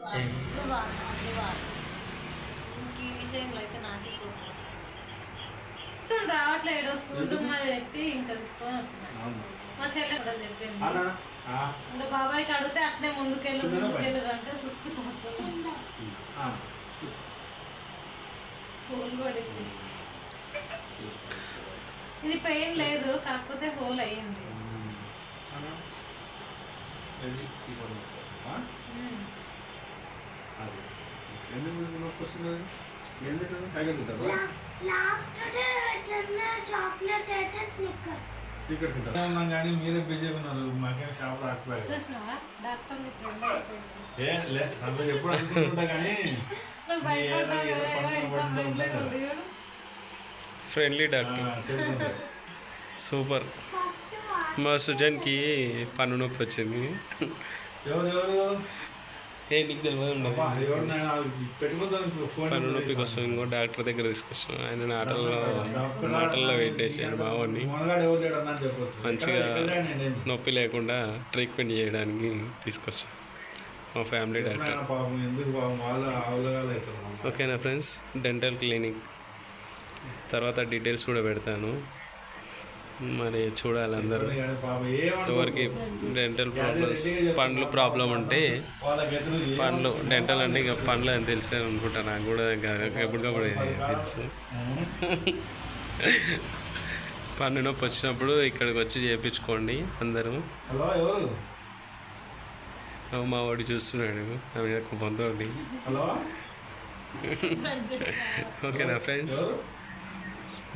ఈ విషయంలో అయితే నాకే కోపం వస్తుంది. రావట్లేదు స్కూల్ మాది పెట్టి ఇంకా తీసుకొని వచ్చిన మా చెల్లె కూడా చెప్పింది. ఇంకా బాబాయ్కి అడిగితే అట్లే ముందుకెళ్ళు అంటే చూసుకుంటూ వస్తుంది. హోల్ పడింది. ఇది పెయిన్ లేదు, కాకపోతే హోల్ అయ్యింది. కానీ మీరే బిజీ ఉన్నారు, మాకేం షాప్ రాకపోయారు. ఎప్పుడు అనుకుంటుంటా కానీ ఫ్రెండ్లీ డాక్టర్, సూపర్. మా సుజన్కి పన్ను నొప్పి వచ్చింది. నీకు తెలియదు, పన్ను నొప్పి కోసం ఇంకో డాక్టర్ దగ్గర తీసుకొచ్చాం. ఆయన ఆటల్లో పెట్టేసాడు మా వాడిని. మంచిగా నొప్పి లేకుండా ట్రీట్మెంట్ చేయడానికి తీసుకొచ్చాం మా ఫ్యామిలీ డాక్టర్. ఓకేనా ఫ్రెండ్స్, డెంటల్ క్లినిక్ తర్వాత డీటెయిల్స్ కూడా పెడతాను. మరి చూడాలి అందరూ. ఎవరికి డెంటల్ ప్రాబ్లమ్స్, పండ్లు ప్రాబ్లం ఉంటే పండ్లు డెంటల్ అంటే ఇక పండ్లు అని తెలిసే అనుకుంటా. నాకు కూడా ఎప్పటికప్పుడు తెలుసు. పన్ను నొప్పి వచ్చినప్పుడు ఇక్కడికి వచ్చి చేయించుకోండి అందరూ. మా వాడు చూస్తున్నాడు నా మీద కోపంతో. ఓకేనా ఫ్రెండ్స్,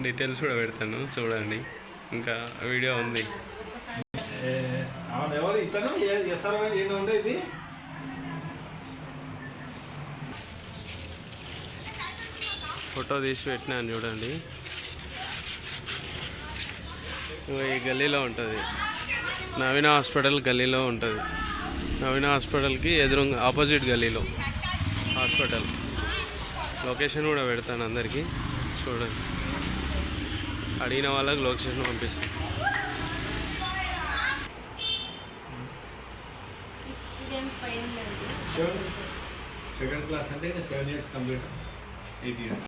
డీటెయిల్స్ కూడా పెడతాను చూడండి. ఇంకా వీడియో ఉంది. ఫోటో తీసి పెట్టినాను చూడండి. ఈ గల్లీలో ఉంటుంది, నవీన హాస్పిటల్ గల్లీలో ఉంటుంది. నవీన హాస్పిటల్కి ఎదురుగా ఆపోజిట్ గల్లీలో హాస్పిటల్. లొకేషన్ కూడా పెడతాను అందరికీ చూడండి. అడిగిన వాళ్ళకి లొకేషన్ పంపిస్తాను. సెకండ్ క్లాస్ అంటే 7 years కంప్లీట్, 8 years.